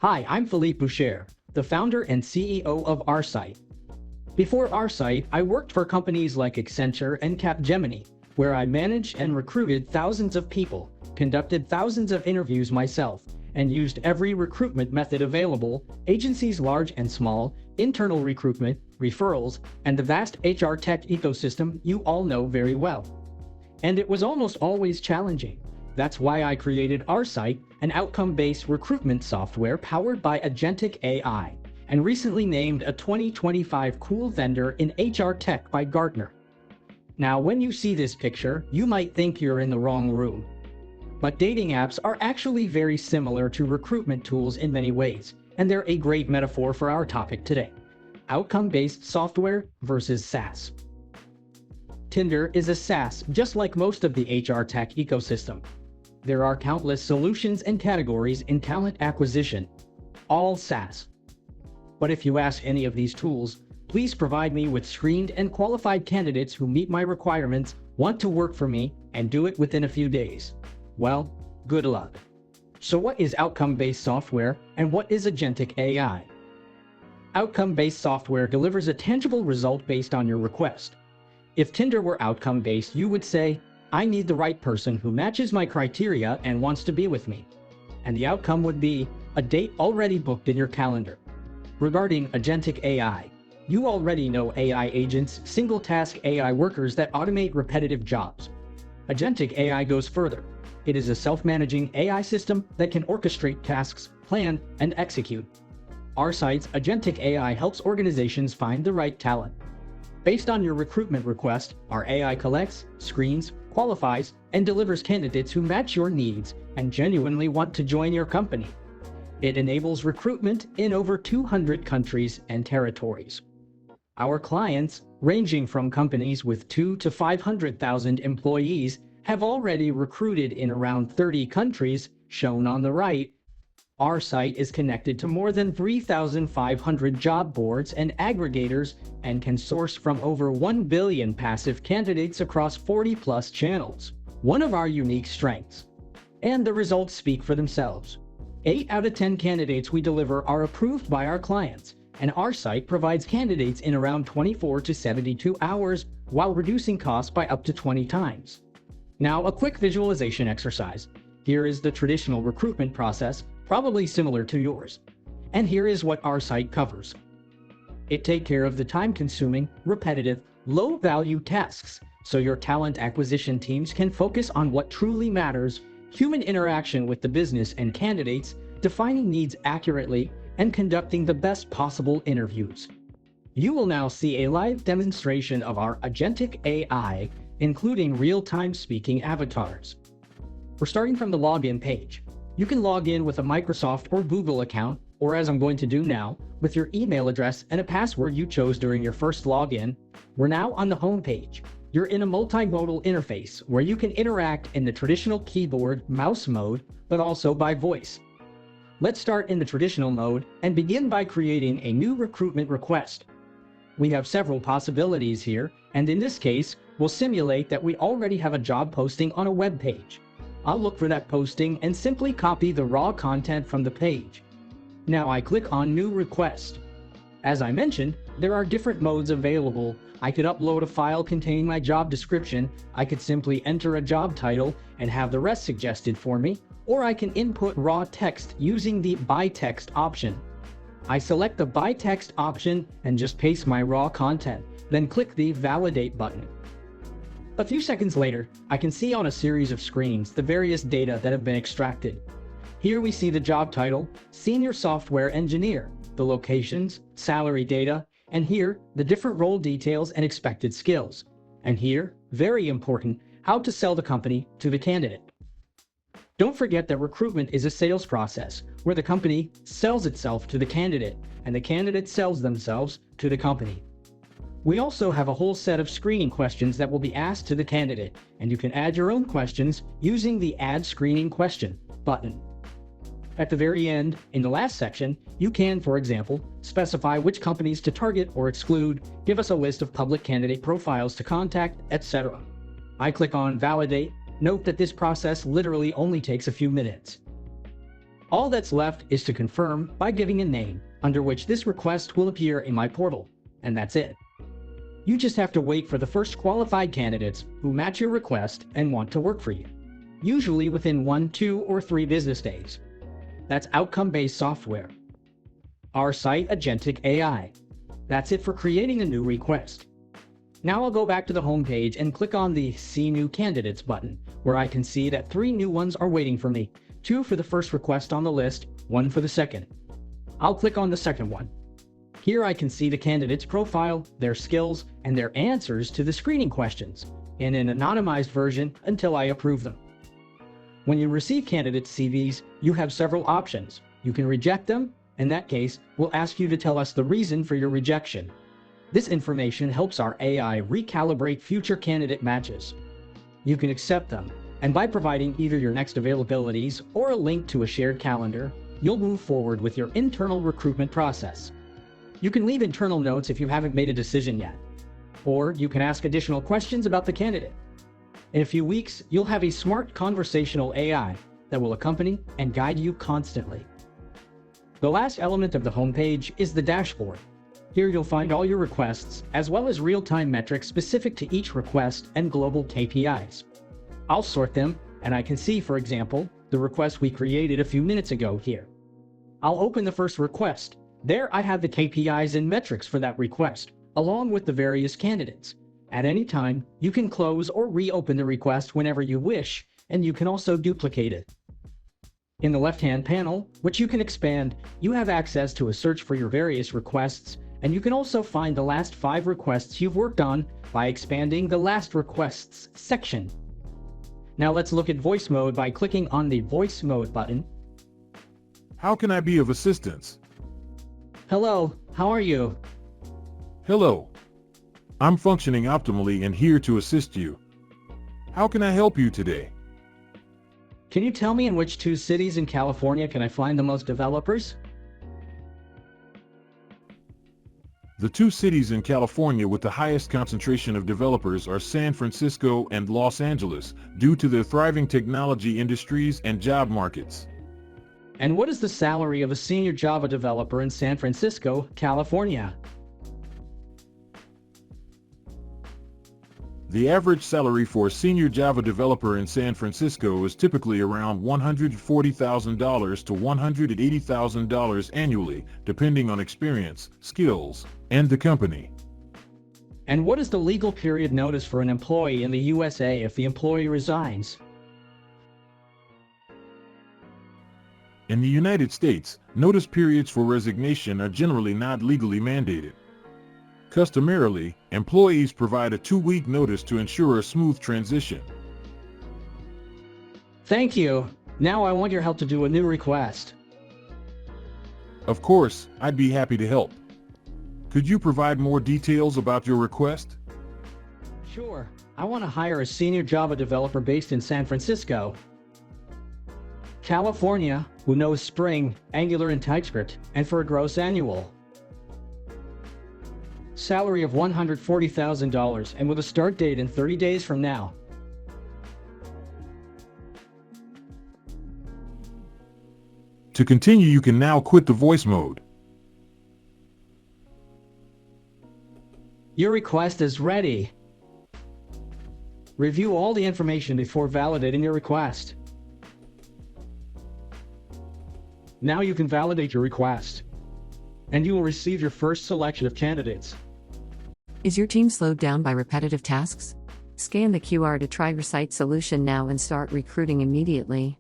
Hi, I'm Philippe Boucher, the founder and CEO of RSight. Before RSight, I worked for companies like Accenture and Capgemini, where I managed and recruited thousands of people, conducted thousands of interviews myself, and used every recruitment method available, agencies large and small, internal recruitment, referrals, and the vast HR tech ecosystem you all know very well. And it was almost always challenging. That's why I created RSight, an outcome-based recruitment software powered by Agentic AI, and recently named a 2025 Cool Vendor in HR Tech by Gartner. Now, when you see this picture, you might think you're in the wrong room. But dating apps are actually very similar to recruitment tools in many ways, and they're a great metaphor for our topic today: outcome-based software versus SaaS. Tinder is a SaaS, just like most of the HR tech ecosystem. There are countless solutions and categories in talent acquisition, all SaaS. But if you ask any of these tools, please provide me with screened and qualified candidates who meet my requirements, want to work for me, and do it within a few days. Well, good luck. So what is outcome-based software, and what is Agentic AI? Outcome-based software delivers a tangible result based on your request. If Tinder were outcome-based, you would say, I need the right person who matches my criteria and wants to be with me. And the outcome would be a date already booked in your calendar. Regarding Agentic AI, you already know AI agents, single-task AI workers that automate repetitive jobs. Agentic AI goes further. It is a self-managing AI system that can orchestrate tasks, plan, and execute. RSight's Agentic AI helps organizations find the right talent. Based on your recruitment request, our AI collects, screens, qualifies, and delivers candidates who match your needs and genuinely want to join your company. It enables recruitment in over 200 countries and territories. Our clients, ranging from companies with 2 to 500,000 employees, have already recruited in around 30 countries, shown on the right. RSight is connected to more than 3,500 job boards and aggregators and can source from over 1 billion passive candidates across 40-plus channels, one of our unique strengths. And the results speak for themselves. 8 out of 10 candidates we deliver are approved by our clients, and RSight provides candidates in around 24 to 72 hours while reducing costs by up to 20 times. Now, a quick visualization exercise. Here is the traditional recruitment process, probably similar to yours. And here is what RSight covers. It takes care of the time-consuming, repetitive, low-value tasks, so your talent acquisition teams can focus on what truly matters: human interaction with the business and candidates, defining needs accurately, and conducting the best possible interviews. You will now see a live demonstration of our Agentic AI, including real-time speaking avatars. We're starting from the login page. You can log in with a Microsoft or Google account, or as I'm going to do now, with your email address and a password you chose during your first login. We're now on the home page. You're in a multimodal interface where you can interact in the traditional keyboard mouse mode, but also by voice. Let's start in the traditional mode and begin by creating a new recruitment request. We have several possibilities here, and in this case, we'll simulate that we already have a job posting on a web page. I'll look for that posting and simply copy the raw content from the page. Now I click on New Request. As I mentioned, there are different modes available. I could upload a file containing my job description, I could simply enter a job title and have the rest suggested for me, or I can input raw text using the By Text option. I select the By Text option and just paste my raw content, then click the Validate button. A few seconds later, I can see on a series of screens the various data that have been extracted. Here we see the job title, Senior Software Engineer, the locations, salary data, and here, the different role details and expected skills. And here, very important, how to sell the company to the candidate. Don't forget that recruitment is a sales process, where the company sells itself to the candidate, and the candidate sells themselves to the company. We also have a whole set of screening questions that will be asked to the candidate, and you can add your own questions using the Add Screening Question button. At the very end, in the last section, you can, for example, specify which companies to target or exclude, give us a list of public candidate profiles to contact, etc. I click on Validate. Note that this process literally only takes a few minutes. All that's left is to confirm by giving a name under which this request will appear in my portal, and that's it. You just have to wait for the first qualified candidates who match your request and want to work for you, usually within 1, 2, or 3 business days. That's outcome-based software. RSight Agentic AI. That's it for creating a new request. Now I'll go back to the home page and click on the See New Candidates button, where I can see that 3 new ones are waiting for me, 2 for the first request on the list, 1 for the second. I'll click on the second one. Here I can see the candidate's profile, their skills, and their answers to the screening questions, in an anonymized version until I approve them. When you receive candidate CVs, you have several options. You can reject them. In that case, we'll ask you to tell us the reason for your rejection. This information helps our AI recalibrate future candidate matches. You can accept them, and by providing either your next availabilities or a link to a shared calendar, you'll move forward with your internal recruitment process. You can leave internal notes if you haven't made a decision yet, or you can ask additional questions about the candidate. In a few weeks, you'll have a smart conversational AI that will accompany and guide you constantly. The last element of the homepage is the dashboard. Here you'll find all your requests, as well as real-time metrics specific to each request and global KPIs. I'll sort them, and I can see, for example, the request we created a few minutes ago here. I'll open the first request. There I have the KPIs and metrics for that request, along with the various candidates. At any time, you can close or reopen the request whenever you wish, and you can also duplicate it. In the left-hand panel, which you can expand, you have access to a search for your various requests, and you can also find the last 5 requests you've worked on by expanding the Last Requests section. Now let's look at voice mode by clicking on the Voice Mode button. How can I be of assistance? Hello, how are you? Hello. I'm functioning optimally and here to assist you. How can I help you today? Can you tell me in which 2 cities in California can I find the most developers? The 2 cities in California with the highest concentration of developers are San Francisco and Los Angeles, due to their thriving technology industries and job markets. And what is the salary of a senior Java developer in San Francisco, California? The average salary for a senior Java developer in San Francisco is typically around $140,000 to $180,000 annually, depending on experience, skills, and the company. And what is the legal period notice for an employee in the USA if the employee resigns? In the United States, notice periods for resignation are generally not legally mandated. Customarily, employees provide a 2-week notice to ensure a smooth transition. Thank you. Now I want your help to do a new request. Of course, I'd be happy to help. Could you provide more details about your request? Sure. I want to hire a senior Java developer based in San Francisco, California, who knows Spring, Angular, and TypeScript, and for a gross annual salary of $140,000 and with a start date in 30 days from now. To continue, you can now quit the voice mode. Your request is ready. Review all the information before validating your request. Now you can validate your request, and you will receive your first selection of candidates. Is your team slowed down by repetitive tasks? Scan the QR to try RSight solution now and start recruiting immediately.